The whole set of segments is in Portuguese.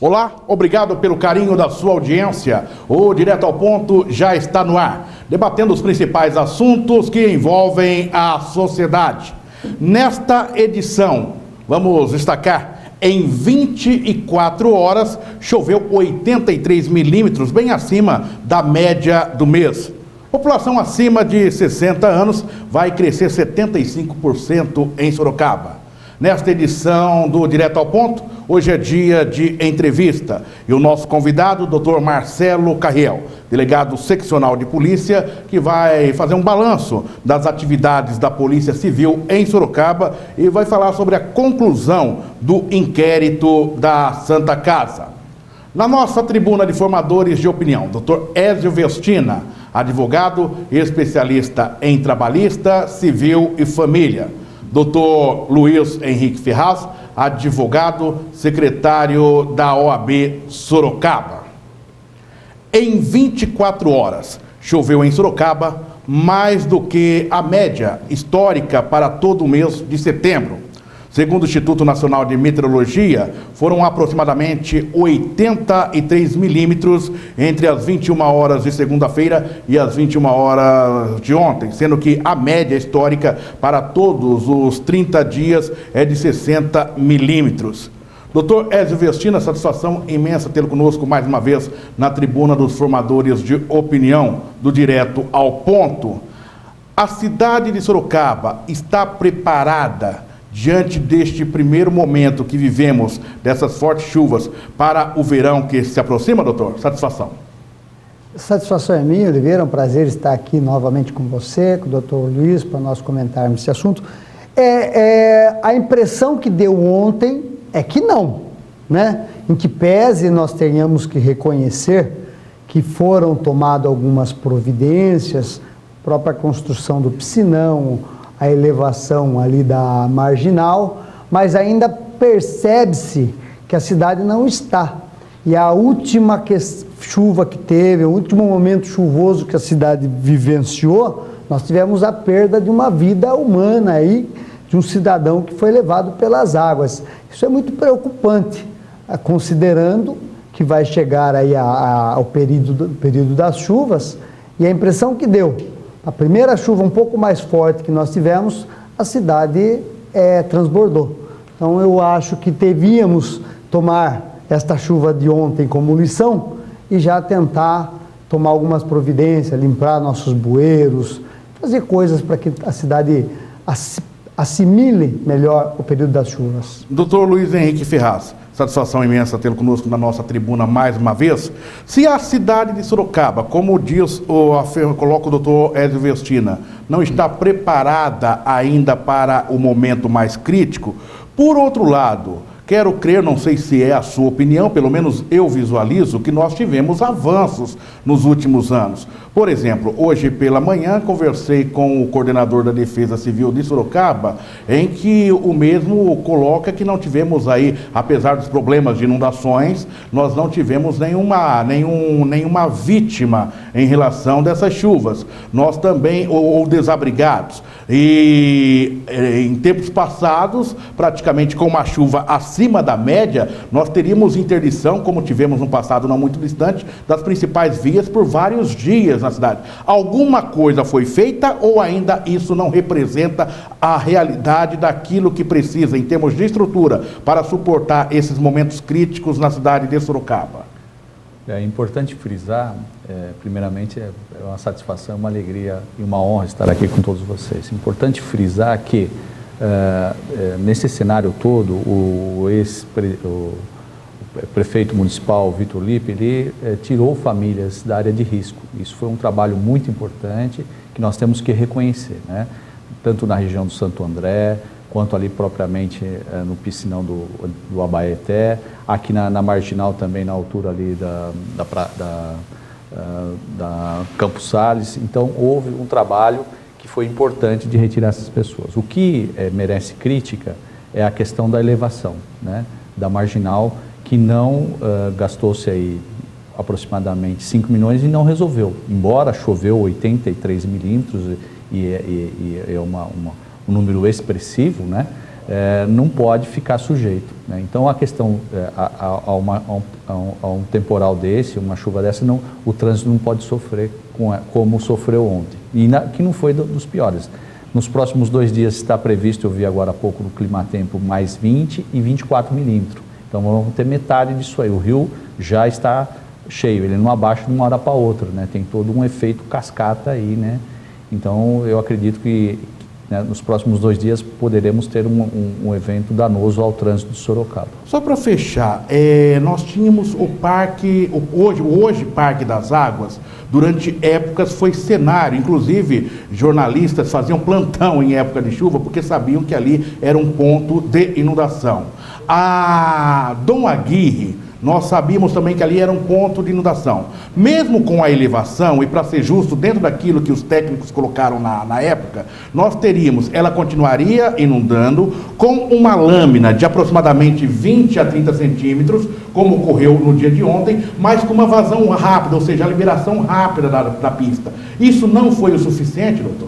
Olá, obrigado pelo carinho da sua audiência. O Direto ao Ponto já está no ar, debatendo os principais assuntos que envolvem a sociedade. Nesta edição, vamos destacar, em 24 horas, choveu 83 milímetros, bem acima da média do mês. População acima de 60 anos vai crescer 75% em Sorocaba. Nesta edição do Direto ao Ponto, hoje é dia de entrevista e o nosso convidado, Dr. Marcelo Carriel, delegado seccional de polícia, que vai fazer um balanço das atividades da Polícia Civil em Sorocaba e vai falar sobre a conclusão do inquérito da Santa Casa. Na nossa tribuna de formadores de opinião, Dr. Ézio Vestina, advogado e especialista em trabalhista, civil e família. Dr. Luiz Henrique Ferraz, advogado, secretário da OAB Sorocaba. Em 24 horas, choveu em Sorocaba mais do que a média histórica para todo o mês de setembro. Segundo o Instituto Nacional de Meteorologia, foram aproximadamente 83 milímetros entre as 21 horas de segunda-feira e as 21 horas de ontem, sendo que a média histórica para todos os 30 dias é de 60 milímetros. Doutor Ézio Vestina, satisfação imensa tê-lo conosco mais uma vez na tribuna dos formadores de opinião do Direto ao Ponto. A cidade de Sorocaba está preparada diante deste primeiro momento que vivemos, dessas fortes chuvas, para o verão que se aproxima, doutor? Satisfação. Satisfação é minha, Oliveira, é um prazer estar aqui novamente com você, com o doutor Luiz, para nós comentarmos esse assunto. A impressão que deu ontem é que não, né? Em que pese nós tenhamos que reconhecer que foram tomadas algumas providências, a própria construção do piscinão, a elevação ali da marginal, mas ainda percebe-se que a cidade não está. E a última chuva que teve, o último momento chuvoso que a cidade vivenciou, nós tivemos a perda de uma vida humana aí, de um cidadão que foi levado pelas águas. Isso é muito preocupante, considerando que vai chegar aí ao período das chuvas, e a impressão que deu, a primeira chuva um pouco mais forte que nós tivemos, a cidade transbordou. Então eu acho que devíamos tomar esta chuva de ontem como lição e já tentar tomar algumas providências, limpar nossos bueiros, fazer coisas para que a cidade assimile melhor o período das chuvas. Doutor Luiz Henrique Ferraz, satisfação imensa tê-lo conosco na nossa tribuna mais uma vez. Se a cidade de Sorocaba, como coloca o doutor Ézio Vestina, não está preparada ainda para o momento mais crítico, por outro lado, quero crer, não sei se é a sua opinião, pelo menos eu visualizo que nós tivemos avanços nos últimos anos. Por exemplo, hoje pela manhã conversei com o coordenador da Defesa Civil de Sorocaba, em que o mesmo coloca que não tivemos aí, apesar dos problemas de inundações, nós não tivemos nenhuma vítima em relação dessas chuvas. Nós também, ou desabrigados. E em tempos passados, praticamente com uma chuva acima da média, nós teríamos interdição, como tivemos no passado não muito distante, das principais vias por vários dias na cidade. Alguma coisa foi feita ou ainda isso não representa a realidade daquilo que precisa em termos de estrutura para suportar esses momentos críticos na cidade de Sorocaba? É importante frisar, primeiramente, é uma satisfação, uma alegria e uma honra estar aqui com todos vocês. É importante frisar que nesse cenário todo, o prefeito municipal, Vitor Lippe, ele tirou famílias da área de risco. Isso foi um trabalho muito importante que nós temos que reconhecer, né? Tanto na região do Santo André, quanto ali propriamente no piscinão do Abaeté, aqui na Marginal também, na altura ali da Campos Sales. Então, houve um trabalho que foi importante de retirar essas pessoas. O que merece crítica é a questão da elevação, né, da Marginal, que não gastou-se aí aproximadamente 5 milhões e não resolveu. Embora choveu 83 milímetros e é um número expressivo, né? não pode ficar sujeito, né? Então a questão, a um temporal desse, uma chuva dessa, o trânsito não pode sofrer como sofreu ontem, que não foi dos piores. Nos próximos 2 dias está previsto, eu vi agora há pouco no Climatempo, mais 20 e 24 milímetros. Então vamos ter metade disso aí. O rio já está cheio, ele não abaixa de uma hora para outra, né? Tem todo um efeito cascata aí, né? Então eu acredito que, né, nos próximos 2 dias poderemos ter um evento danoso ao trânsito de Sorocaba. Só para fechar, nós tínhamos o parque, hoje Parque das Águas, durante épocas foi cenário, inclusive jornalistas faziam plantão em época de chuva, porque sabiam que ali era um ponto de inundação. A Dom Aguirre, nós sabíamos também que ali era um ponto de inundação. Mesmo com a elevação, e para ser justo, dentro daquilo que os técnicos colocaram na época, ela continuaria inundando com uma lâmina de aproximadamente 20 a 30 centímetros, como ocorreu no dia de ontem, mas com uma vazão rápida, ou seja, a liberação rápida da pista. Isso não foi o suficiente, doutor?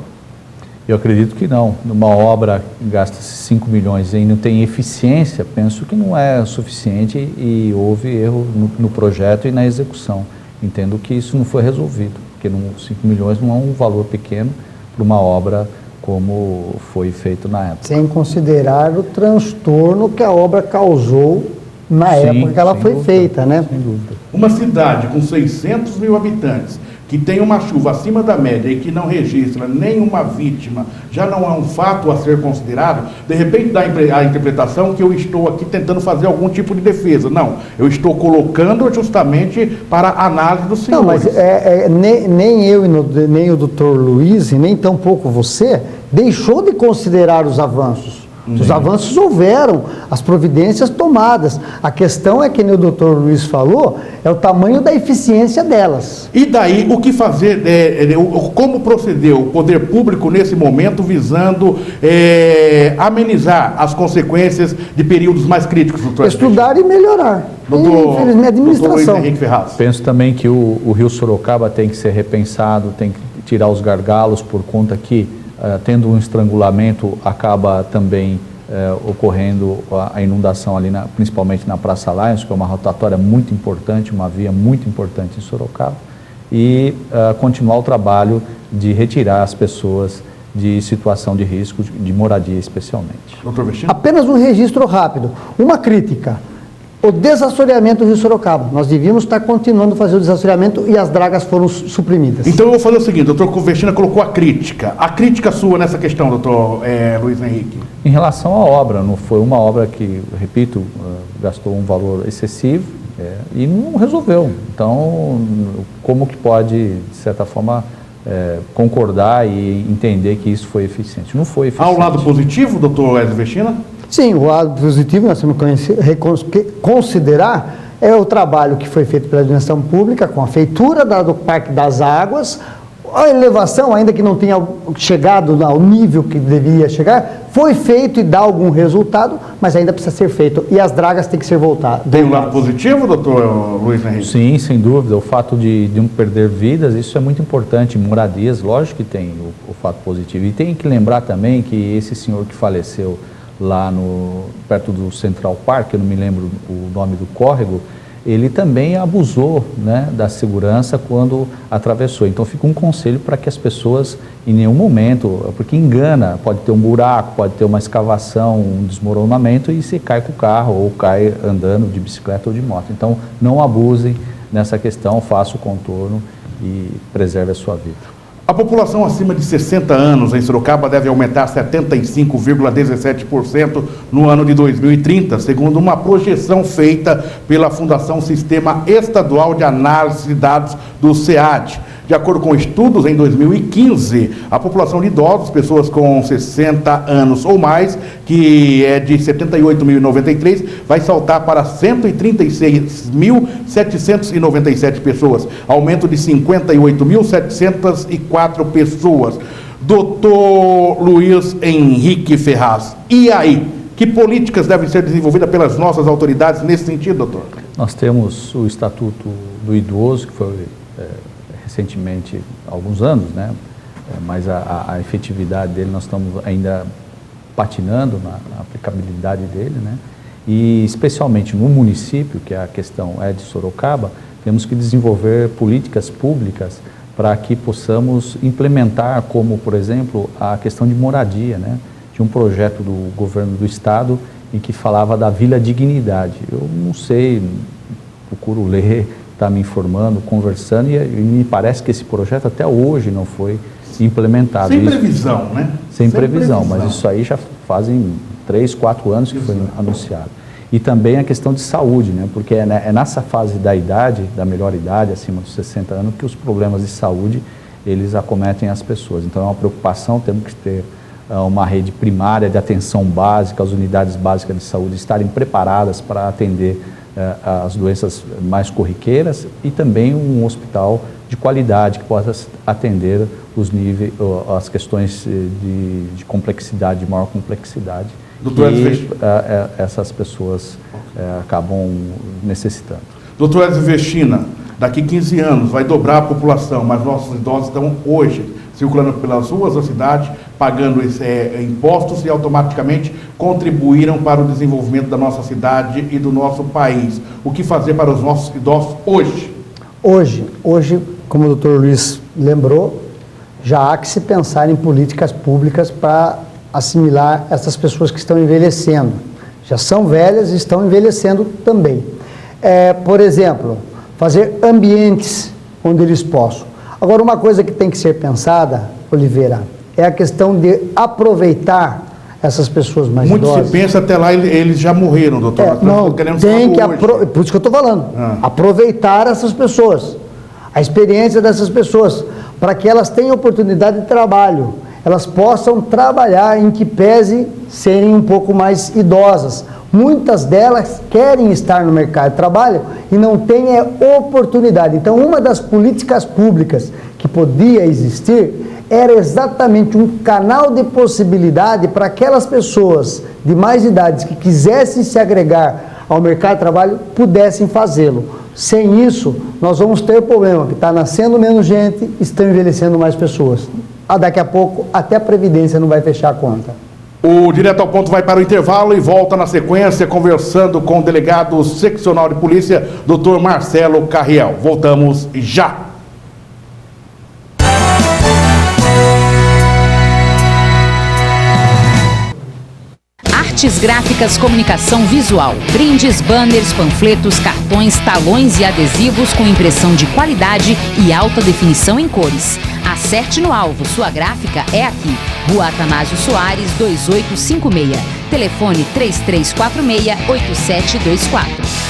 Eu acredito que não. Numa obra que gasta 5 milhões e não tem eficiência, penso que não é suficiente e houve erro no projeto e na execução. Entendo que isso não foi resolvido, porque 5 milhões não é um valor pequeno para uma obra como foi feito na época. Sem considerar o transtorno que a obra causou na época que ela foi feita, né? Sem dúvida. Uma cidade com 600 mil habitantes, que tem uma chuva acima da média e que não registra nenhuma vítima, já não é um fato a ser considerado. De repente dá a interpretação que eu estou aqui tentando fazer algum tipo de defesa. Não, eu estou colocando justamente para a análise dos senhores. Não, mas nem eu nem o doutor Luiz, e nem tampouco você, deixou de considerar os avanços. Os avanços houveram, as providências tomadas. A questão é que, nem o doutor Luiz falou, é o tamanho da eficiência delas. E daí, o que fazer, como procedeu o poder público nesse momento, visando amenizar as consequências de períodos mais críticos, doutor? Estudar e melhorar. Infelizmente, administração. Doutor Luiz Henrique Ferraz. Penso também que o Rio Sorocaba tem que ser repensado, tem que tirar os gargalos, por conta que, tendo um estrangulamento, acaba também ocorrendo a inundação ali, principalmente na Praça Lions, que é uma rotatória muito importante, uma via muito importante em Sorocaba, e continuar o trabalho de retirar as pessoas de situação de risco, de moradia especialmente. Doutor Vestino? Apenas um registro rápido. Uma crítica. O desassoreamento do Rio Sorocaba. Nós devíamos estar continuando a fazer o desassoreamento e as dragas foram suprimidas. Então eu vou fazer o seguinte, doutor Vestina colocou a crítica sua nessa questão, doutor Luiz Henrique. Em relação à obra, não foi uma obra que, repito, gastou um valor excessivo e não resolveu. Então, como que pode, de certa forma, concordar e entender que isso foi eficiente? Não foi eficiente. Há um lado positivo, doutor Vestina? Sim, o lado positivo nós temos que considerar é o trabalho que foi feito pela administração pública com a feitura do Parque das Águas, a elevação, ainda que não tenha chegado ao nível que devia chegar, foi feito e dá algum resultado, mas ainda precisa ser feito e as dragas têm que ser voltadas. Tem um lado positivo, doutor Luiz Henrique? Sim, sem dúvida. O fato de não perder vidas, isso é muito importante. Moradias, lógico que tem o fato positivo. E tem que lembrar também que esse senhor que faleceu lá perto do Central Park, eu não me lembro o nome do córrego, ele também abusou, né, da segurança quando atravessou. Então fica um conselho para que as pessoas, em nenhum momento, porque engana, pode ter um buraco, pode ter uma escavação, um desmoronamento e você cai com o carro ou cai andando de bicicleta ou de moto. Então não abusem nessa questão, faça o contorno e preserve a sua vida. A população acima de 60 anos em Sorocaba deve aumentar 75,17% no ano de 2030, segundo uma projeção feita pela Fundação Sistema Estadual de Análise de Dados do SEAD. De acordo com estudos, em 2015, a população de idosos, pessoas com 60 anos ou mais, que é de 78.093, vai saltar para 136.797 pessoas, aumento de 58.704 pessoas. Doutor Luiz Henrique Ferraz, e aí? Que políticas devem ser desenvolvidas pelas nossas autoridades nesse sentido, doutor? Nós temos o Estatuto do Idoso, que foi recentemente, há alguns anos, né? Mas a efetividade dele nós estamos ainda patinando na aplicabilidade dele, né? E especialmente no município, que a questão é de Sorocaba, temos que desenvolver políticas públicas para que possamos implementar, como, por exemplo, a questão de moradia, né? De um projeto do governo do estado em que falava da Vila Dignidade. Eu não sei, procuro ler, está me informando, conversando, e me parece que esse projeto até hoje não foi implementado. Sem previsão, né? Sem previsão, mas isso aí já fazem 3, 4 anos que foi anunciado. E também a questão de saúde, né? Porque é nessa fase da idade, da melhor idade, acima dos 60 anos, que os problemas de saúde, eles acometem as pessoas. Então é uma preocupação, temos que ter uma rede primária de atenção básica, as unidades básicas de saúde estarem preparadas para atender as doenças mais corriqueiras e também um hospital de qualidade que possa atender os níveis, as questões de complexidade, de maior complexidade, que essas pessoas acabam necessitando. Doutor Edson Vestina, daqui 15 anos vai dobrar a população, mas nossos idosos estão hoje circulando pelas ruas da cidade, pagando impostos e automaticamente contribuíram para o desenvolvimento da nossa cidade e do nosso país. O que fazer para os nossos idosos hoje? Hoje, como o doutor Luiz lembrou, já há que se pensar em políticas públicas para assimilar essas pessoas que estão envelhecendo. Já são velhas e estão envelhecendo também. Por exemplo, fazer ambientes onde eles possam. Agora, uma coisa que tem que ser pensada, Oliveira, é a questão de aproveitar essas pessoas mais idosas. Muito se pensa, até lá eles já morreram, doutor. Não, tem que por isso que eu estou falando. Aproveitar essas pessoas, a experiência dessas pessoas, para que elas tenham oportunidade de trabalho, elas possam trabalhar em que pese serem um pouco mais idosas. Muitas delas querem estar no mercado de trabalho e não têm oportunidade. Então, uma das políticas públicas que podia existir era exatamente um canal de possibilidade para aquelas pessoas de mais idades que quisessem se agregar ao mercado de trabalho, pudessem fazê-lo. Sem isso, nós vamos ter problema, que está nascendo menos gente, estão envelhecendo mais pessoas. Daqui a pouco, até a Previdência não vai fechar a conta. O Direto ao Ponto vai para o intervalo e volta na sequência conversando com o delegado seccional de polícia, Dr. Marcelo Carriel. Voltamos já. Artes gráficas, comunicação visual, brindes, banners, panfletos, cartões, talões e adesivos com impressão de qualidade e alta definição em cores. Acerte no alvo, sua gráfica é aqui. Rua Atanásio Soares, 2856. Telefone 3346-8724.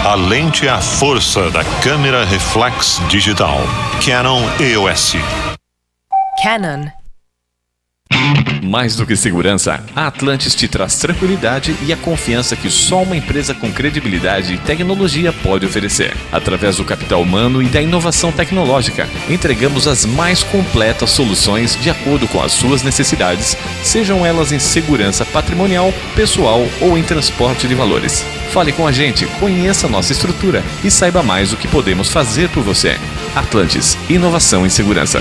A lente é a força da câmera reflex digital. Canon EOS. Canon. Mais do que segurança, a Atlantis te traz tranquilidade e a confiança que só uma empresa com credibilidade e tecnologia pode oferecer. Através do capital humano e da inovação tecnológica, entregamos as mais completas soluções de acordo com as suas necessidades, sejam elas em segurança patrimonial, pessoal ou em transporte de valores. Fale com a gente, conheça nossa estrutura e saiba mais o que podemos fazer por você. Atlantis, inovação em segurança.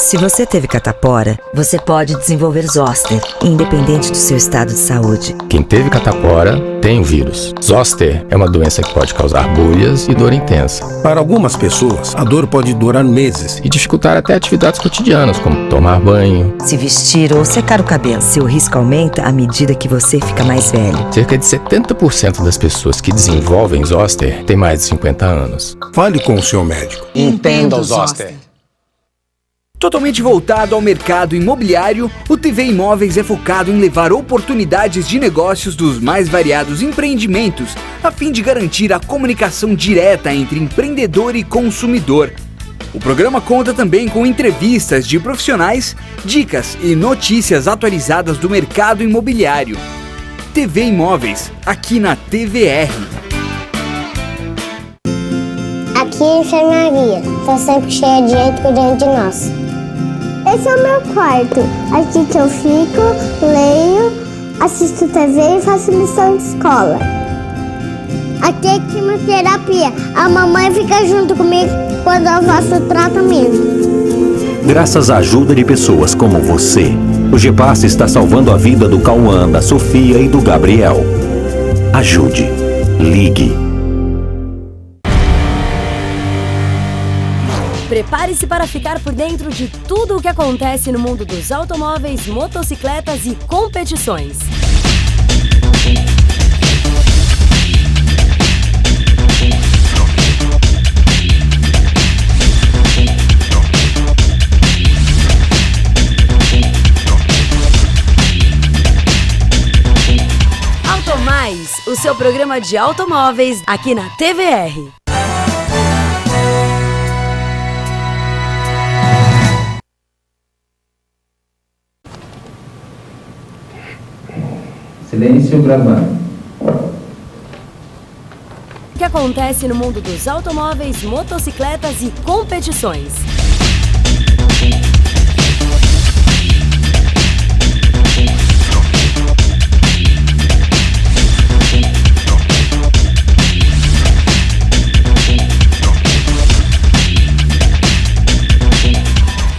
Se você teve catapora, você pode desenvolver zoster, independente do seu estado de saúde. Quem teve catapora tem o vírus. Zoster é uma doença que pode causar bolhas e dor intensa. Para algumas pessoas, a dor pode durar meses e dificultar até atividades cotidianas, como tomar banho, se vestir ou secar o cabelo. Seu risco aumenta à medida que você fica mais velho. Cerca de 70% das pessoas que desenvolvem zoster têm mais de 50 anos. Fale com o seu médico. Entenda o zoster. Totalmente voltado ao mercado imobiliário, o TV Imóveis é focado em levar oportunidades de negócios dos mais variados empreendimentos, a fim de garantir a comunicação direta entre empreendedor e consumidor. O programa conta também com entrevistas de profissionais, dicas e notícias atualizadas do mercado imobiliário. TV Imóveis, aqui na TVR. aqui é enfermaria. Tá sempre cheia de gente cuidando de nós. Esse é o meu quarto. Aqui que eu fico, leio, assisto TV e faço lição de escola. Aqui é quimioterapia. A mamãe fica junto comigo quando eu faço tratamento. Graças à ajuda de pessoas como você, o GEPASS está salvando a vida do Cauã, da Sofia e do Gabriel. Ajude. Ligue. Prepare-se para ficar por dentro de tudo o que acontece no mundo dos automóveis, motocicletas e competições. Automais, o seu programa de automóveis aqui na TVR. Silêncio gravando. O que acontece no mundo dos automóveis, motocicletas e competições.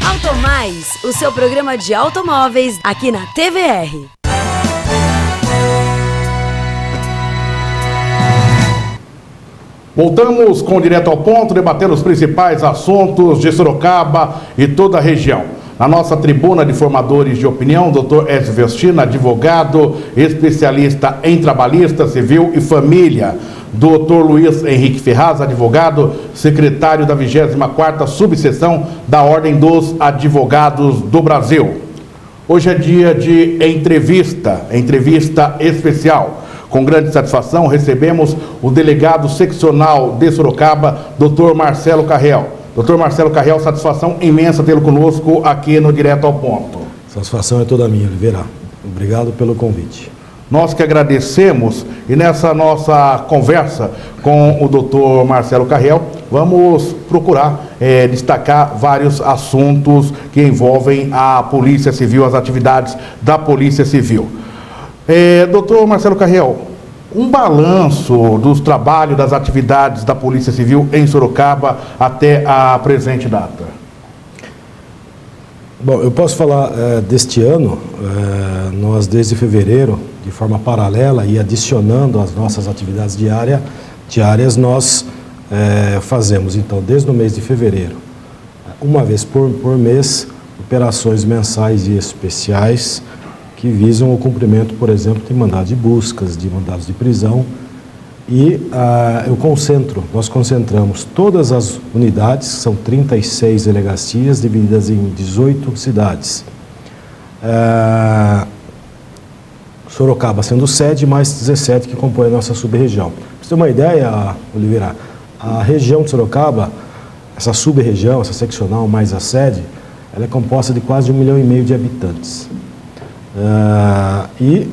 Automais, o seu programa de automóveis aqui na TVR. Voltamos com Direto ao Ponto, debatendo os principais assuntos de Sorocaba e toda a região. Na nossa tribuna de formadores de opinião, Dr. Ezio Vestina, advogado, especialista em trabalhista, civil e família. Dr. Luiz Henrique Ferraz, advogado, secretário da 24ª Subseção da Ordem dos Advogados do Brasil. Hoje é dia de entrevista especial. Com grande satisfação, recebemos o delegado seccional de Sorocaba, Dr. Marcelo Carrel. Dr. Marcelo Carrel, satisfação imensa tê-lo conosco aqui no Direto ao Ponto. Satisfação é toda minha, Oliveira. Obrigado pelo convite. Nós que agradecemos, e nessa nossa conversa com o Dr. Marcelo Carrel, vamos procurar destacar vários assuntos que envolvem a Polícia Civil, as atividades da Polícia Civil. Doutor Marcelo Carrel, um balanço dos trabalhos, das atividades da Polícia Civil em Sorocaba até a presente data. Bom, eu posso falar deste ano, nós desde fevereiro, de forma paralela e adicionando as nossas atividades diárias, nós fazemos, então, desde o mês de fevereiro, uma vez por mês, operações mensais e especiais, que visam o cumprimento, por exemplo, de mandados de buscas, de mandados de prisão. E nós concentramos todas as unidades, são 36 delegacias, divididas em 18 cidades. Sorocaba sendo sede, mais 17 que compõem a nossa sub-região. Para você ter uma ideia, Oliveira, a região de Sorocaba, essa sub-região, essa seccional mais a sede, ela é composta de quase 1,5 milhão de habitantes. E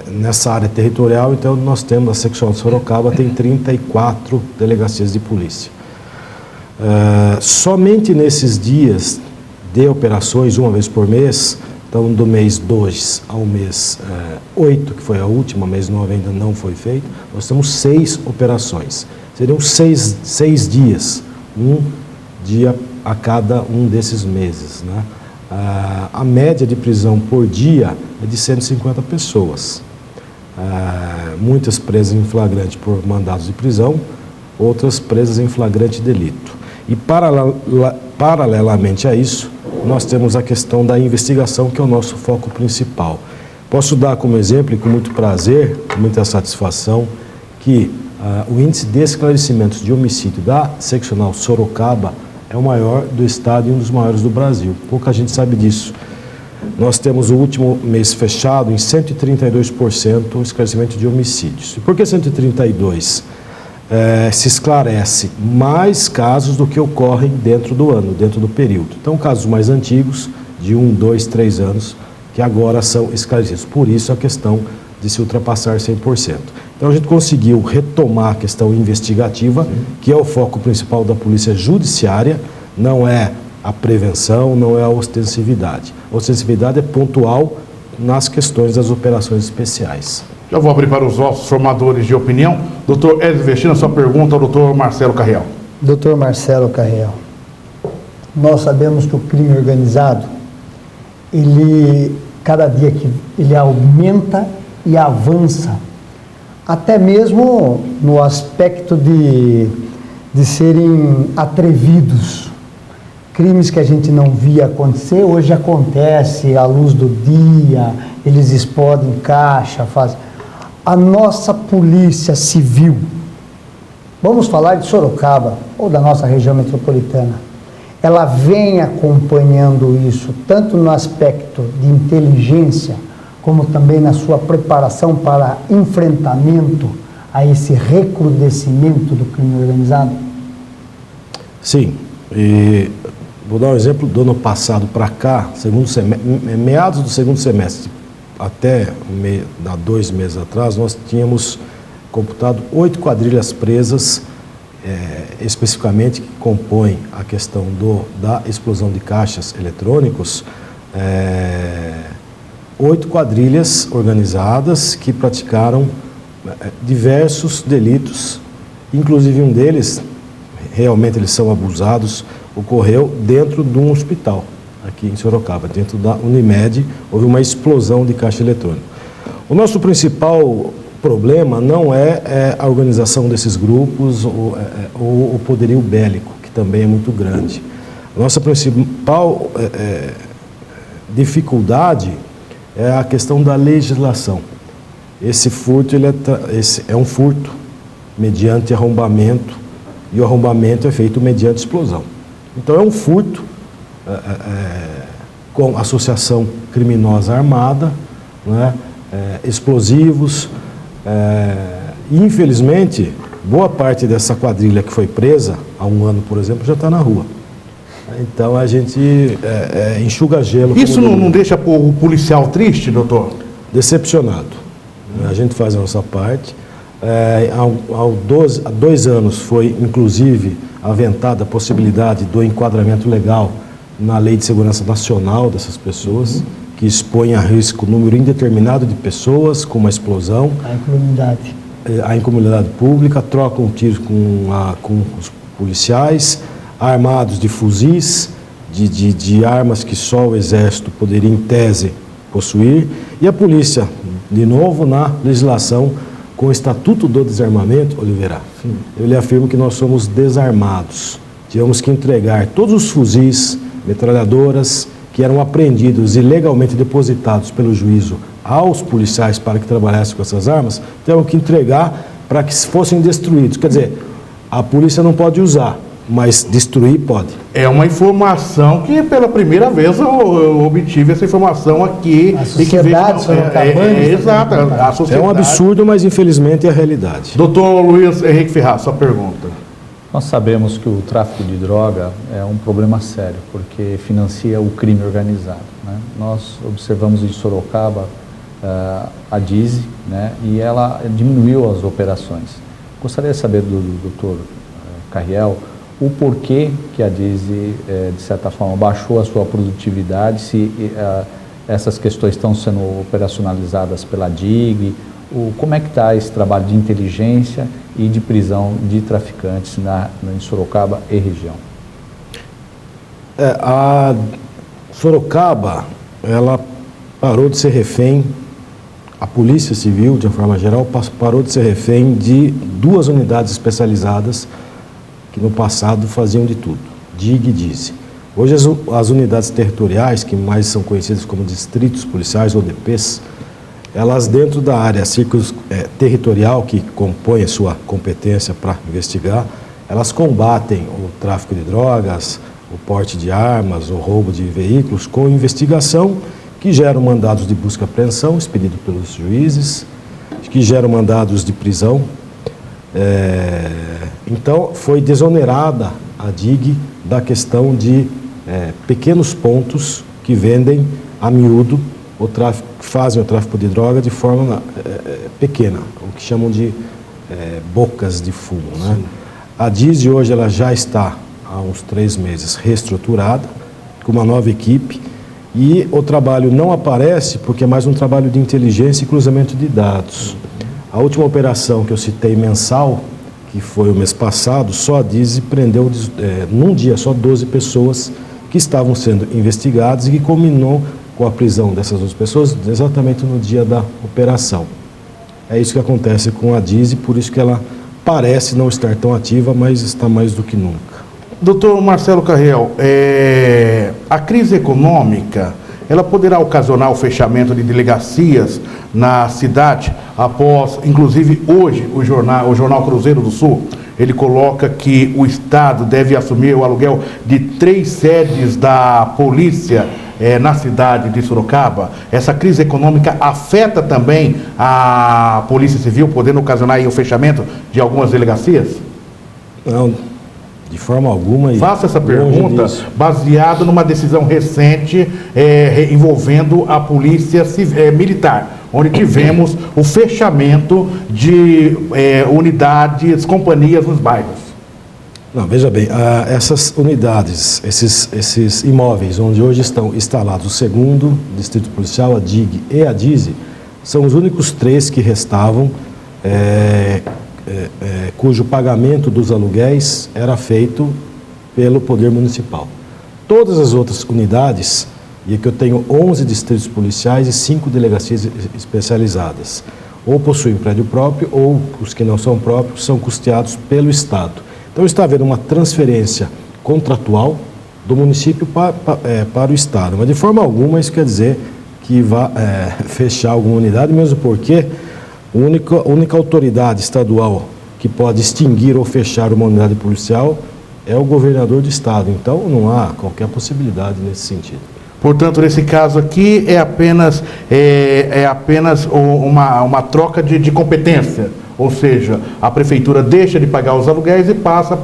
nessa área territorial, então, nós temos a secção de Sorocaba, tem 34 delegacias de polícia. Somente nesses dias de operações, uma vez por mês, então do mês 2 ao mês 8, que foi a última, mês 9 ainda não foi feito, nós temos 6 operações. Seriam 6 dias, um dia a cada um desses meses, né? A média de prisão por dia é de 150 pessoas. Muitas presas em flagrante por mandados de prisão, outras presas em flagrante delito. E paralelamente a isso, nós temos a questão da investigação, que é o nosso foco principal. Posso dar como exemplo, e com muito prazer, com muita satisfação, que o índice de esclarecimentos de homicídio da seccional Sorocaba é o maior do estado e um dos maiores do Brasil. Pouca gente sabe disso. Nós temos o último mês fechado em 132% o esclarecimento de homicídios. E por que 132%? Se esclarece mais casos do que ocorrem dentro do ano, dentro do período. Então, casos mais antigos, de 1, 2, 3 anos, que agora são esclarecidos. Por isso a questão de se ultrapassar 100%. Então a gente conseguiu retomar a questão investigativa, que é o foco principal da polícia judiciária, não é a prevenção, não é a ostensividade. A ostensividade é pontual nas questões das operações especiais. Já vou abrir para os nossos formadores de opinião. Doutor Edson Vestino, sua pergunta ao doutor Marcelo Carriel. Doutor Marcelo Carriel, nós sabemos que o crime organizado, ele, cada dia que ele aumenta e avança, até mesmo no aspecto de serem atrevidos. Crimes que a gente não via acontecer, hoje acontece à luz do dia, eles explodem caixa, fazem. A nossa polícia civil, vamos falar de Sorocaba, ou da nossa região metropolitana, ela vem acompanhando isso, tanto no aspecto de inteligência, como também na sua preparação para enfrentamento a esse recrudescimento do crime organizado? Sim, e vou dar um exemplo do ano passado para cá, meados do segundo semestre, até há 2 meses atrás, nós tínhamos computado 8 quadrilhas presas, especificamente que compõem a questão da explosão de caixas eletrônicos, 8 quadrilhas organizadas que praticaram diversos delitos, inclusive um deles, realmente eles são abusados, ocorreu dentro de um hospital, aqui em Sorocaba, dentro da Unimed, houve uma explosão de caixa eletrônica. O nosso principal problema não é a organização desses grupos ou o poderio bélico, que também é muito grande. A nossa principal dificuldade é a questão da legislação. Esse furto é um furto mediante arrombamento, e o arrombamento é feito mediante explosão. Então é um furto com associação criminosa armada, né, explosivos, e infelizmente boa parte dessa quadrilha que foi presa há 1 ano, por exemplo, já está na rua. Então a gente enxuga gelo. Isso não deixa o policial triste, doutor? Decepcionado. A gente faz a nossa parte. Há 2 anos foi, inclusive, aventada a possibilidade do enquadramento legal na Lei de Segurança Nacional dessas pessoas, que expõe a risco número indeterminado de pessoas com uma explosão. A incomunidade pública, trocam tiros com os policiais, armados de fuzis, de armas que só o Exército poderia, em tese, possuir, e a polícia, de novo, na legislação, com o Estatuto do Desarmamento, Oliveira, eu lhe afirmo que nós somos desarmados. Tivemos que entregar todos os fuzis, metralhadoras, que eram apreendidos e legalmente depositados pelo juízo aos policiais para que trabalhassem com essas armas, tivemos que entregar para que fossem destruídos. Quer dizer, a polícia não pode usar, mas destruir pode. É uma informação que pela primeira vez eu obtive essa informação aqui. A sociedade exato, a sociedade. É um absurdo, mas infelizmente é a realidade. Doutor Luiz Henrique Ferraz, sua pergunta. Nós sabemos que o tráfico de droga é um problema sério, porque financia o crime organizado, né? Nós observamos em Sorocaba a DISE, né? E ela diminuiu as operações. Gostaria de saber do doutor Carriel o porquê que a DISE, de certa forma, baixou a sua produtividade, se essas questões estão sendo operacionalizadas pela DIG, como é que está esse trabalho de inteligência e de prisão de traficantes em Sorocaba e região? A Sorocaba, ela parou de ser refém, a Polícia Civil, de uma forma geral, parou de ser refém de 2 unidades especializadas que no passado faziam de tudo, DIG e DISE. Hoje as unidades territoriais, que mais são conhecidas como distritos policiais ou DPs, elas dentro da área territorial que compõe a sua competência para investigar, elas combatem o tráfico de drogas, o porte de armas, o roubo de veículos com investigação que geram mandados de busca e apreensão expedidos pelos juízes, que geram mandados de prisão. Então foi desonerada a DIG da questão de pequenos pontos que vendem a miúdo fazem o tráfico de droga de forma pequena, o que chamam de bocas de fumo, né? A DISI hoje ela já está há uns 3 meses reestruturada, com uma nova equipe, e o trabalho não aparece porque é mais um trabalho de inteligência e cruzamento de dados. A última operação que eu citei mensal, que foi o mês passado, só a DISI prendeu num dia só 12 pessoas que estavam sendo investigadas e que culminou com a prisão dessas 12 pessoas exatamente no dia da operação. É isso que acontece com a DISI, por isso que ela parece não estar tão ativa, mas está mais do que nunca. Doutor Marcelo Carriel, a crise econômica, ela poderá ocasionar o fechamento de delegacias na cidade após, inclusive hoje, o jornal Cruzeiro do Sul, ele coloca que o Estado deve assumir o aluguel de 3 sedes da polícia na cidade de Sorocaba. Essa crise econômica afeta também a Polícia Civil, podendo ocasionar aí o fechamento de algumas delegacias? Não, de forma alguma. Faço essa pergunta baseado numa decisão recente envolvendo a Polícia Militar, onde tivemos o fechamento de unidades, companhias nos bairros. Não, veja bem, essas unidades, esses imóveis onde hoje estão instalados o 2º Distrito Policial, a DIG e a DISI, são os únicos 3 que restavam, cujo pagamento dos aluguéis era feito pelo Poder Municipal. Todas as outras unidades, e aqui eu tenho 11 distritos policiais e 5 delegacias especializadas, ou possuem prédio próprio, ou os que não são próprios são custeados pelo Estado. Então está havendo uma transferência contratual do município para o Estado, mas de forma alguma isso quer dizer que vai fechar alguma unidade, mesmo porque a única autoridade estadual que pode extinguir ou fechar uma unidade policial é o governador do Estado, então não há qualquer possibilidade nesse sentido. Portanto, nesse caso aqui é apenas uma troca de competência. Ou seja, a prefeitura deixa de pagar os aluguéis e passa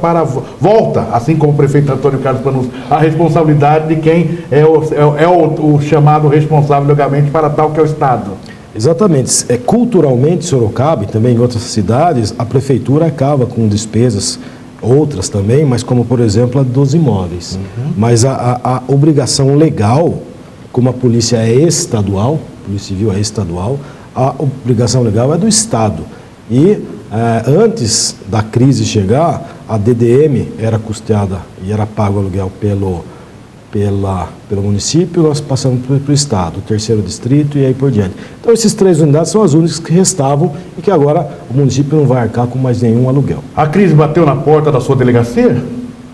volta, assim como o prefeito Antônio Carlos Panus, a responsabilidade de quem é o chamado responsável legalmente para tal que é o Estado. Exatamente. Culturalmente, Sorocaba e também em outras cidades, a prefeitura acaba com despesas, outras também, mas como, por exemplo, a dos imóveis. Mas a obrigação legal, como a polícia é estadual, a Polícia Civil é estadual, a obrigação legal é do Estado. E antes da crise chegar, a DDM era custeada e era pago o aluguel pelo município, nós passamos para o Estado, o 3º Distrito e aí por diante. Então, essas 3 unidades são as únicas que restavam e que agora o município não vai arcar com mais nenhum aluguel. A crise bateu na porta da sua delegacia?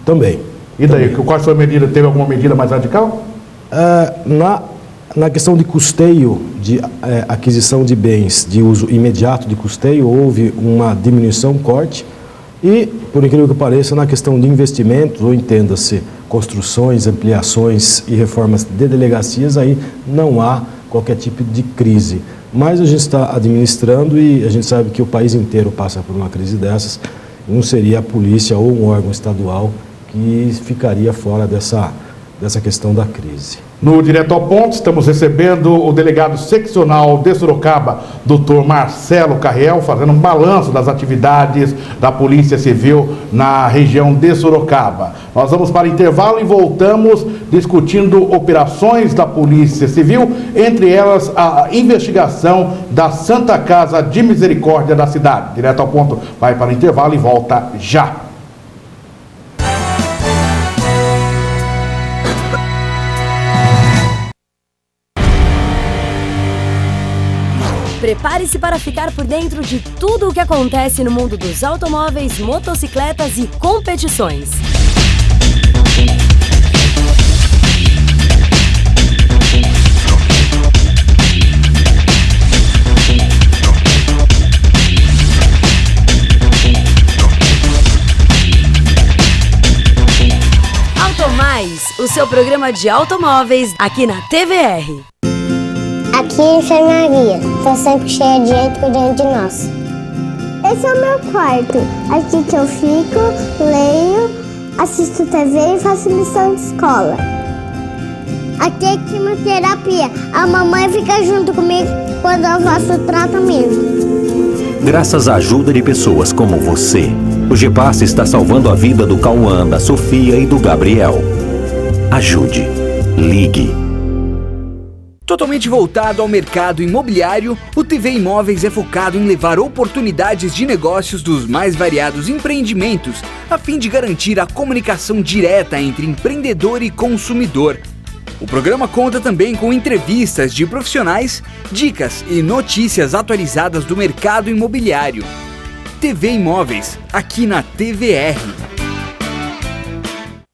Também. E daí, qual foi a medida? Teve alguma medida mais radical? Na questão de custeio, de aquisição de bens de uso imediato de custeio, houve uma diminuição, um corte. E, por incrível que pareça, na questão de investimentos, ou entenda-se, construções, ampliações e reformas de delegacias, aí não há qualquer tipo de crise. Mas a gente está administrando e a gente sabe que o país inteiro passa por uma crise dessas. Não seria a polícia ou um órgão estadual que ficaria fora dessa questão da crise. No Direto ao Ponto, estamos recebendo o delegado seccional de Sorocaba, Dr. Marcelo Carriel, fazendo um balanço das atividades da Polícia Civil na região de Sorocaba. Nós vamos para o intervalo e voltamos discutindo operações da Polícia Civil, entre elas a investigação da Santa Casa de Misericórdia da cidade. Direto ao Ponto vai para o intervalo e volta já. Prepare-se para ficar por dentro de tudo o que acontece no mundo dos automóveis, motocicletas e competições. Automais, o seu programa de automóveis aqui na TVR. Aqui é a enfermaria, tá sempre cheia de gente cuidando de nós. Esse é o meu quarto, aqui que eu fico, leio, assisto TV e faço lição de escola. Aqui é quimioterapia, a mamãe fica junto comigo quando eu faço o tratamento. Graças à ajuda de pessoas como você, o GPAS está salvando a vida do Cauã, da Sofia e do Gabriel. Ajude. Ligue. Totalmente voltado ao mercado imobiliário, o TV Imóveis é focado em levar oportunidades de negócios dos mais variados empreendimentos, a fim de garantir a comunicação direta entre empreendedor e consumidor. O programa conta também com entrevistas de profissionais, dicas e notícias atualizadas do mercado imobiliário. TV Imóveis, aqui na TVR.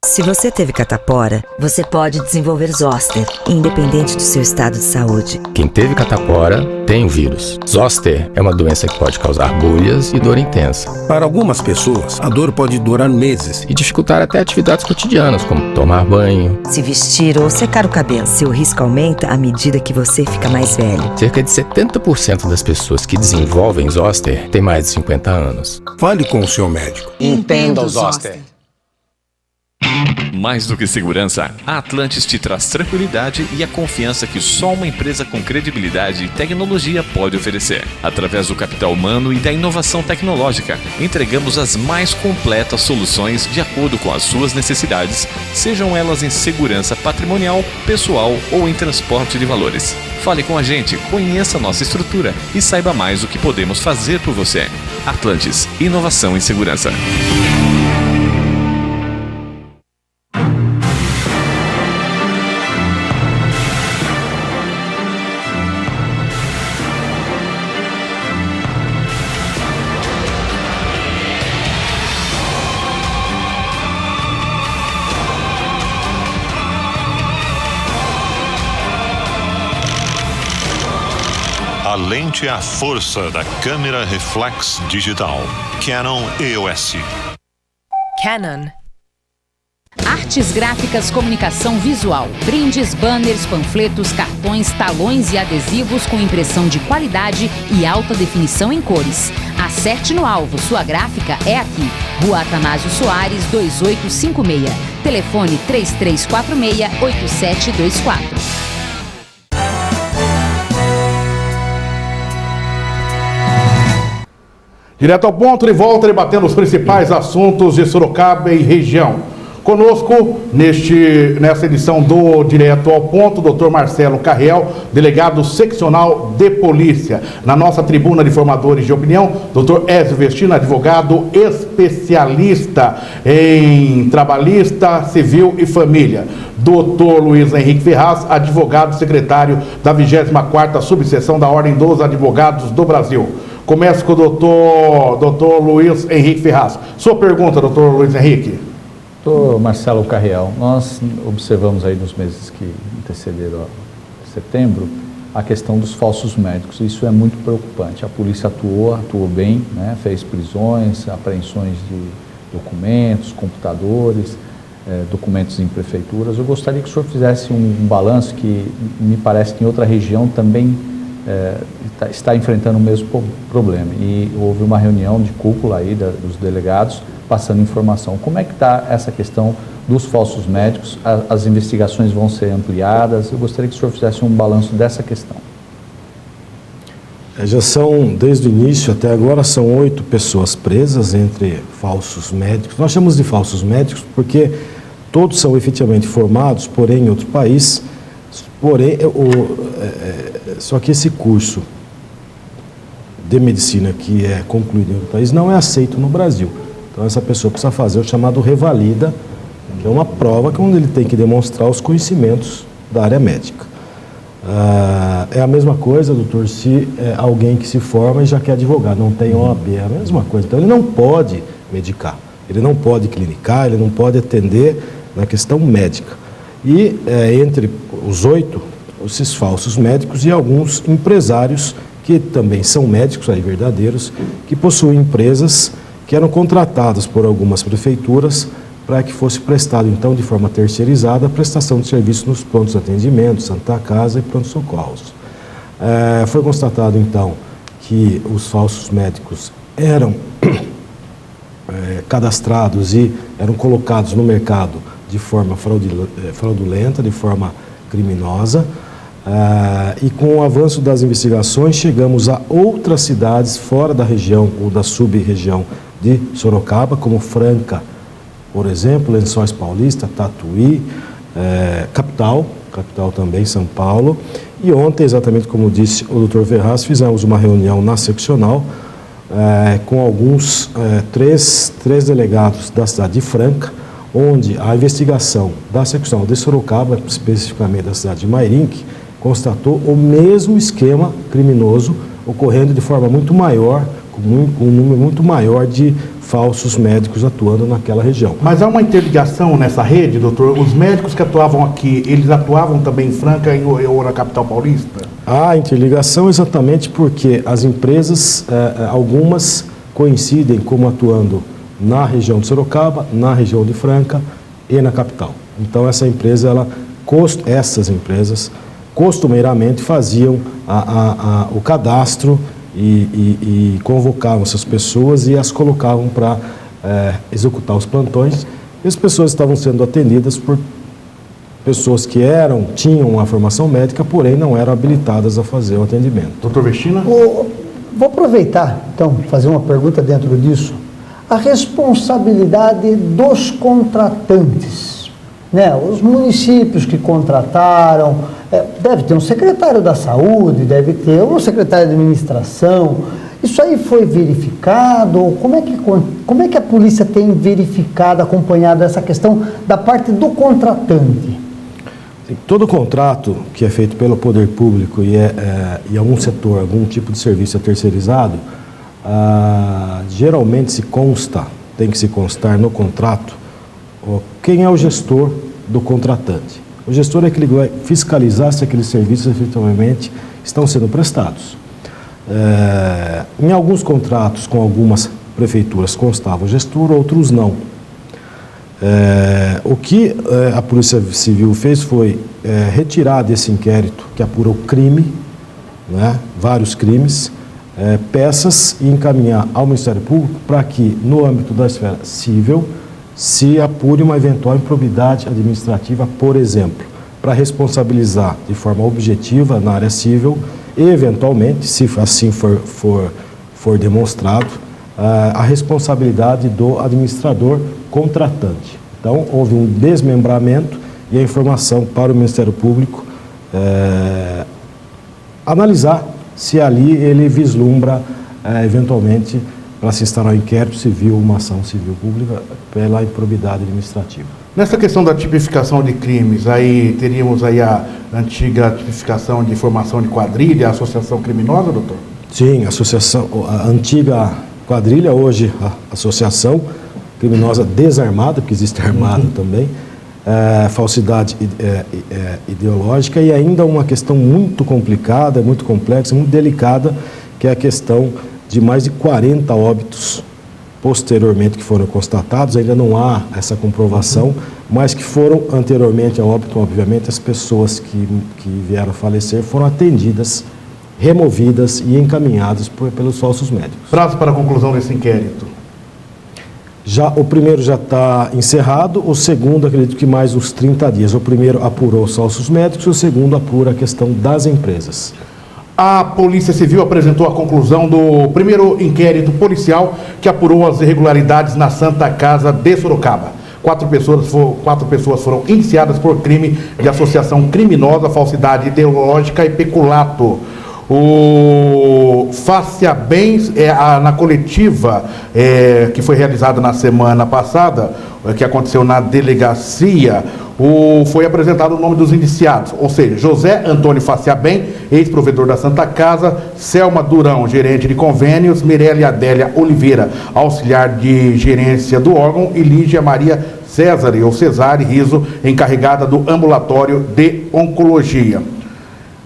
Se você teve catapora, você pode desenvolver zoster, independente do seu estado de saúde. Quem teve catapora tem o vírus. Zoster é uma doença que pode causar bolhas e dor intensa. Para algumas pessoas, a dor pode durar meses e dificultar até atividades cotidianas, como tomar banho, se vestir ou secar o cabelo. Seu risco aumenta à medida que você fica mais velho. Cerca de 70% das pessoas que desenvolvem zoster têm mais de 50 anos. Fale com o seu médico. Entenda o zoster. Mais do que segurança, a Atlantis te traz tranquilidade e a confiança que só uma empresa com credibilidade e tecnologia pode oferecer. Através do capital humano e da inovação tecnológica, entregamos as mais completas soluções de acordo com as suas necessidades, sejam elas em segurança patrimonial, pessoal ou em transporte de valores. Fale com a gente, conheça nossa estrutura e saiba mais o que podemos fazer por você. Atlantis, inovação e segurança. A lente é a força da câmera reflex digital. Canon EOS. Canon. Artes gráficas, comunicação visual, brindes, banners, panfletos, cartões, talões e adesivos com impressão de qualidade e alta definição em cores. Acerte no alvo, sua gráfica é aqui. Rua Atanásio Soares, 2856. Telefone 3346-8724. Direto ao ponto, de volta debatendo os principais assuntos de Sorocaba e região. Conosco, nessa edição do Direto ao Ponto, Dr. Marcelo Carriel, delegado seccional de polícia. Na nossa tribuna de formadores de opinião, Dr. Ézio Vestino, advogado especialista em trabalhista, civil e família. Dr. Luiz Henrique Ferraz, advogado secretário da 24ª Subseção da Ordem dos Advogados do Brasil. Começo com o doutor Luiz Henrique Ferraz. Sua pergunta, doutor Luiz Henrique. Doutor Marcelo Carriel, nós observamos aí nos meses que antecederam setembro a questão dos falsos médicos. Isso é muito preocupante. A polícia atuou bem, né? Fez prisões, apreensões de documentos, computadores, documentos em prefeituras. Eu gostaria que o senhor fizesse um balanço que me parece que em outra região também está enfrentando o mesmo problema. E houve uma reunião de cúpula aí dos delegados passando informação. Como é que está essa questão dos falsos médicos? As investigações vão ser ampliadas? Eu gostaria que o senhor fizesse um balanço dessa questão. Já são, desde o início até agora, são 8 pessoas presas entre falsos médicos. Nós chamamos de falsos médicos porque todos são efetivamente formados, porém em outro país. Porém, só que esse curso de medicina que é concluído em outro país não é aceito no Brasil. Então essa pessoa precisa fazer o chamado revalida, que é uma prova onde ele tem que demonstrar os conhecimentos da área médica. É a mesma coisa, doutor, se é alguém que se forma e já quer advogar, não tem OAB, é a mesma coisa. Então ele não pode medicar, ele não pode clinicar, ele não pode atender na questão médica. E entre os 8, esses falsos médicos e alguns empresários que também são médicos aí verdadeiros, que possuem empresas que eram contratadas por algumas prefeituras para que fosse prestado então de forma terceirizada a prestação de serviços nos prontos de atendimento, Santa Casa e pronto-socorros. Foi constatado então que os falsos médicos eram cadastrados e eram colocados no mercado de forma fraudulenta, de forma criminosa. E com o avanço das investigações, chegamos a outras cidades fora da região ou da sub-região de Sorocaba, como Franca, por exemplo, Lençóis Paulista, Tatuí, capital também, São Paulo. E ontem, exatamente como disse o Dr. Ferraz, fizemos uma reunião na seccional com alguns, três delegados da cidade de Franca, onde a investigação da seccional de Sorocaba, especificamente da cidade de Mairinque, constatou o mesmo esquema criminoso ocorrendo de forma muito maior, com um número muito maior de falsos médicos atuando naquela região. Mas há uma interligação nessa rede, doutor? Os médicos que atuavam aqui, eles atuavam também em Franca ou na capital paulista? Há interligação exatamente porque as empresas, algumas coincidem como atuando na região de Sorocaba, na região de Franca e na capital. Então essas empresas costumeiramente faziam o cadastro e convocavam essas pessoas e as colocavam para executar os plantões. E as pessoas estavam sendo atendidas por pessoas que tinham uma formação médica, porém não eram habilitadas a fazer o atendimento. Doutor Vestina? Vou aproveitar, então, fazer uma pergunta dentro disso. A responsabilidade dos contratantes, né? Os municípios que contrataram, deve ter um secretário da saúde, deve ter um secretário de administração. Isso aí foi verificado? Como é que a polícia tem verificado, acompanhado essa questão da parte do contratante? Todo contrato que é feito pelo poder público e algum setor, algum tipo de serviço é terceirizado, geralmente tem que se constar no contrato quem é o gestor do contratante. O gestor é que vai fiscalizar se aqueles serviços efetivamente estão sendo prestados. Em alguns contratos com algumas prefeituras constava o gestor, outros não. O que a Polícia Civil fez foi retirar desse inquérito que apura o crime, né, vários crimes, peças e encaminhar ao Ministério Público para que, no âmbito da esfera civil, se apure uma eventual improbidade administrativa, por exemplo, para responsabilizar de forma objetiva na área civil e, eventualmente, se assim for demonstrado, a responsabilidade do administrador contratante. Então, houve um desmembramento e a informação para o Ministério Público analisar se ali ele vislumbra, eventualmente, para se instalar um inquérito civil, uma ação civil pública pela improbidade administrativa. Nessa questão da tipificação de crimes, aí teríamos aí a antiga tipificação de formação de quadrilha, associação criminosa, doutor? Sim, a antiga quadrilha, hoje a associação criminosa desarmada, porque existe armada também, falsidade ideológica e ainda uma questão muito complicada, muito complexa, muito delicada, que é a questão de mais de 40 óbitos posteriormente que foram constatados, ainda não há essa comprovação, mas que foram anteriormente ao óbito, obviamente, as pessoas que vieram a falecer foram atendidas, removidas e encaminhadas pelos falsos médicos. Prazo para a conclusão desse inquérito? O primeiro já está encerrado, o segundo acredito que mais uns 30 dias. O primeiro apurou os falsos médicos, o segundo apura a questão das empresas. A Polícia Civil apresentou a conclusão do primeiro inquérito policial que apurou as irregularidades na Santa Casa de Sorocaba. 4 pessoas foram indiciadas por crime de associação criminosa, falsidade ideológica e peculato. O Fácia Bens, na coletiva que foi realizada na semana passada, que aconteceu na delegacia, foi apresentado o nome dos indiciados, ou seja, José Antônio Fácia Bem, ex-provedor da Santa Casa, Selma Durão, gerente de convênios, Mirelia Adélia Oliveira, auxiliar de gerência do órgão, e Lígia Maria César, ou Cesare Riso, encarregada do ambulatório de oncologia.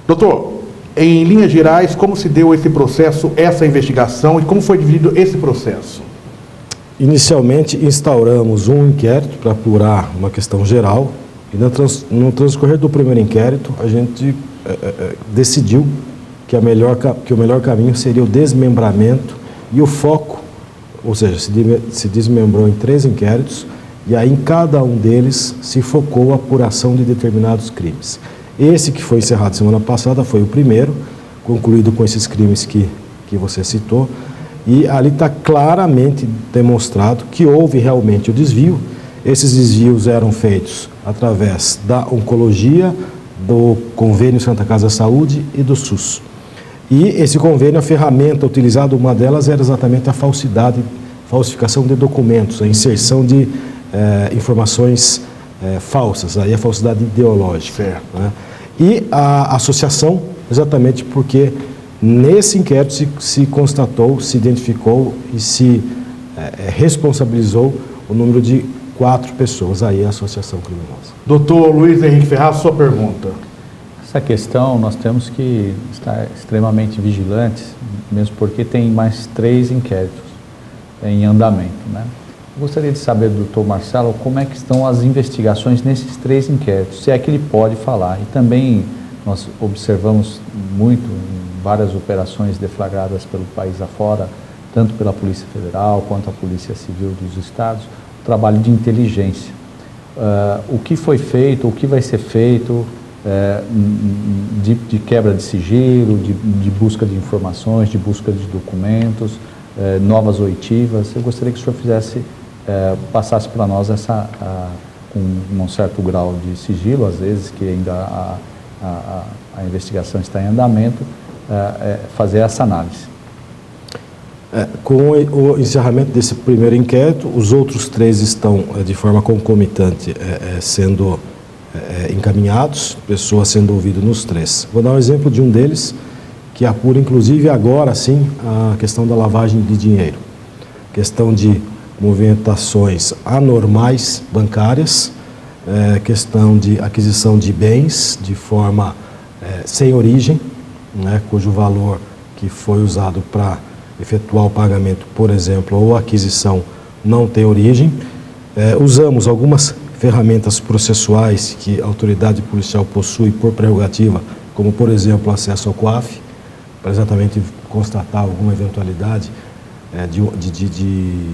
Doutor, em linhas gerais, como se deu esse processo, essa investigação, e como foi dividido esse processo? Inicialmente, instauramos um inquérito para apurar uma questão geral, e no transcorrer do primeiro inquérito, a gente decidiu que o melhor caminho seria o desmembramento e o foco, ou seja, se desmembrou em 3 inquéritos, e aí em cada um deles se focou a apuração de determinados crimes. Esse que foi encerrado semana passada foi o primeiro, concluído com esses crimes que você citou, e ali está claramente demonstrado que houve realmente o desvio. Esses desvios eram feitos através da oncologia, do convênio Santa Casa Saúde e do SUS. E esse convênio, a ferramenta utilizada, uma delas era exatamente a falsificação de documentos, a inserção de informações falsas, aí a falsidade ideológica. Né? E a associação, exatamente porque nesse inquérito se constatou, se identificou e se responsabilizou o número de 4 pessoas, aí a associação criminosa. Doutor Luiz Henrique Ferraz, sua pergunta. Essa questão nós temos que estar extremamente vigilantes, mesmo porque tem mais 3 inquéritos em andamento, né? Eu gostaria de saber do doutor Marcelo como é que estão as investigações nesses 3 inquéritos, se é que ele pode falar. E também nós observamos muito em várias operações deflagradas pelo país afora, tanto pela Polícia Federal quanto a Polícia Civil dos estados, o trabalho de inteligência. O que foi feito, o que vai ser feito, de quebra de sigilo, de busca de informações, de busca de documentos, novas oitivas. Eu gostaria que o senhor passasse para nós com um certo grau de sigilo, às vezes, que ainda a investigação está em andamento, fazer essa análise. Com o encerramento desse primeiro inquérito, os outros 3 estão de forma concomitante sendo encaminhados, pessoas sendo ouvidas nos 3. Vou dar um exemplo de um deles, que apura inclusive agora sim a questão da lavagem de dinheiro, questão de movimentações anormais bancárias, questão de aquisição de bens de forma sem origem, né, cujo valor que foi usado para efetuar o pagamento, por exemplo, ou aquisição não tem origem. Usamos algumas ferramentas processuais que a autoridade policial possui por prerrogativa, como por exemplo o acesso ao COAF, para exatamente constatar alguma eventualidade de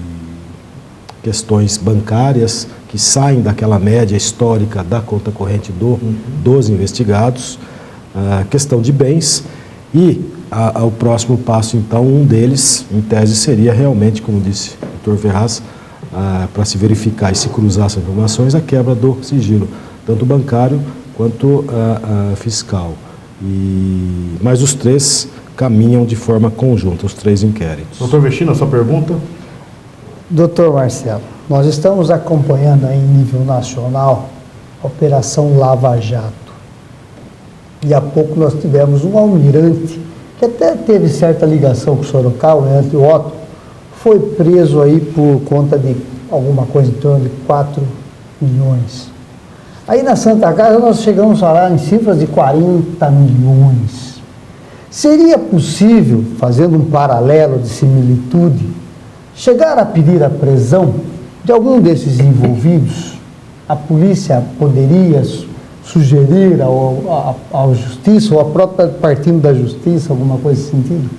questões bancárias que saem daquela média histórica da conta corrente dos investigados, questão de bens e o próximo passo, então, um deles, em tese, seria realmente, como disse o doutor Ferraz, para se verificar e se cruzar essas informações, a quebra do sigilo, tanto bancário quanto fiscal. Mas os 3 caminham de forma conjunta, os 3 inquéritos. Doutor Vechina, sua pergunta? Doutor Marcelo, nós estamos acompanhando aí em nível nacional a Operação Lava Jato. E há pouco nós tivemos um almirante, que até teve certa ligação com o Sorocaba, o Almirante Otto, foi preso aí por conta de alguma coisa em torno de 4 milhões. Aí na Santa Casa nós chegamos a falar em cifras de 40 milhões. Seria possível, fazendo um paralelo de similitude, chegar a pedir a prisão de algum desses envolvidos? A polícia poderia sugerir à justiça, ou a própria partindo da justiça, alguma coisa nesse sentido?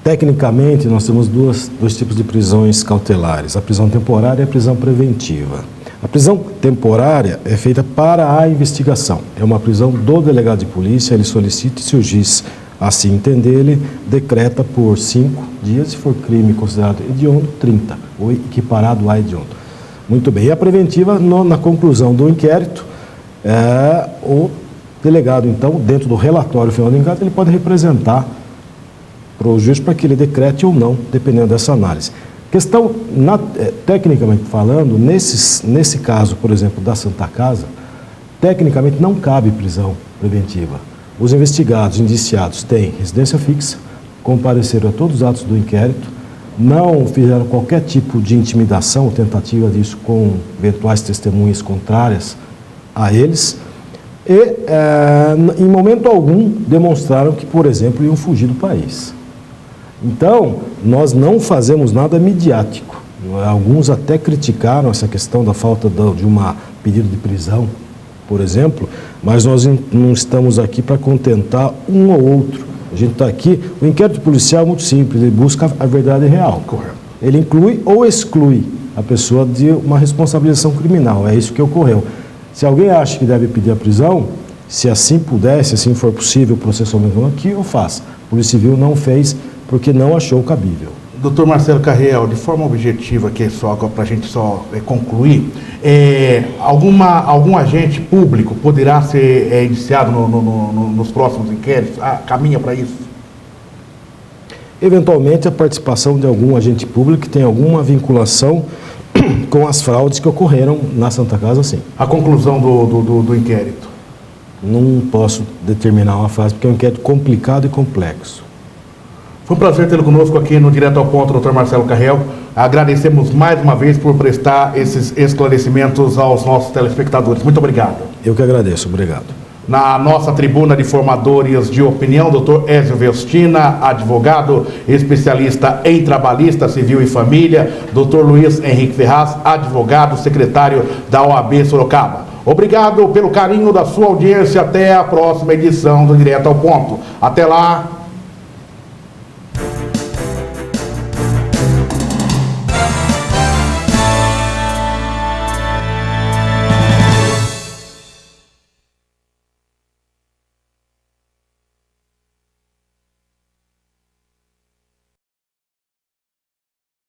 Tecnicamente, nós temos dois tipos de prisões cautelares, a prisão temporária e a prisão preventiva. A prisão temporária é feita para a investigação, é uma prisão do delegado de polícia, ele solicita e se o juiz assim entender, ele decreta por 5 dias, se for crime considerado hediondo, 30, ou equiparado a hediondo. Muito bem, e a preventiva, na conclusão do inquérito, o delegado, então, dentro do relatório final do inquérito, ele pode representar para o juiz para que ele decrete ou não, dependendo dessa análise. Questão, tecnicamente falando, nesse caso, por exemplo, da Santa Casa, tecnicamente não cabe prisão preventiva. Os investigados, indiciados, têm residência fixa, compareceram a todos os atos do inquérito, não fizeram qualquer tipo de intimidação ou tentativa disso com eventuais testemunhas contrárias a eles e, em momento algum, demonstraram que, por exemplo, iam fugir do país. Então, nós não fazemos nada midiático. Alguns até criticaram essa questão da falta de uma pedido de prisão, por exemplo, mas nós não estamos aqui para contentar um ou outro. A gente está aqui, o inquérito policial é muito simples, ele busca a verdade real. Correto. Ele inclui ou exclui a pessoa de uma responsabilização criminal, é isso que ocorreu. Se alguém acha que deve pedir a prisão, Se assim puder, se assim for possível o processamento aqui, eu faço. A Polícia Civil não fez porque não achou cabível. Doutor Marcelo Carriel, de forma objetiva aqui, só para a gente só concluir, algum agente público poderá ser indiciado nos próximos inquéritos? Caminha para isso? Eventualmente, a participação de algum agente público que tem alguma vinculação com as fraudes que ocorreram na Santa Casa, sim. A conclusão do inquérito? Não posso determinar uma fase, porque é um inquérito complicado e complexo. Foi um prazer tê-lo conosco aqui no Direto ao Ponto, doutor Marcelo Carriel. Agradecemos mais uma vez por prestar esses esclarecimentos aos nossos telespectadores. Muito obrigado. Eu que agradeço, obrigado. Na nossa tribuna de formadores de opinião, doutor Ézio Vestina, advogado, especialista em trabalhista, civil e família, doutor Luiz Henrique Ferraz, advogado, secretário da OAB Sorocaba. Obrigado pelo carinho da sua audiência. Até a próxima edição do Direto ao Ponto. Até lá.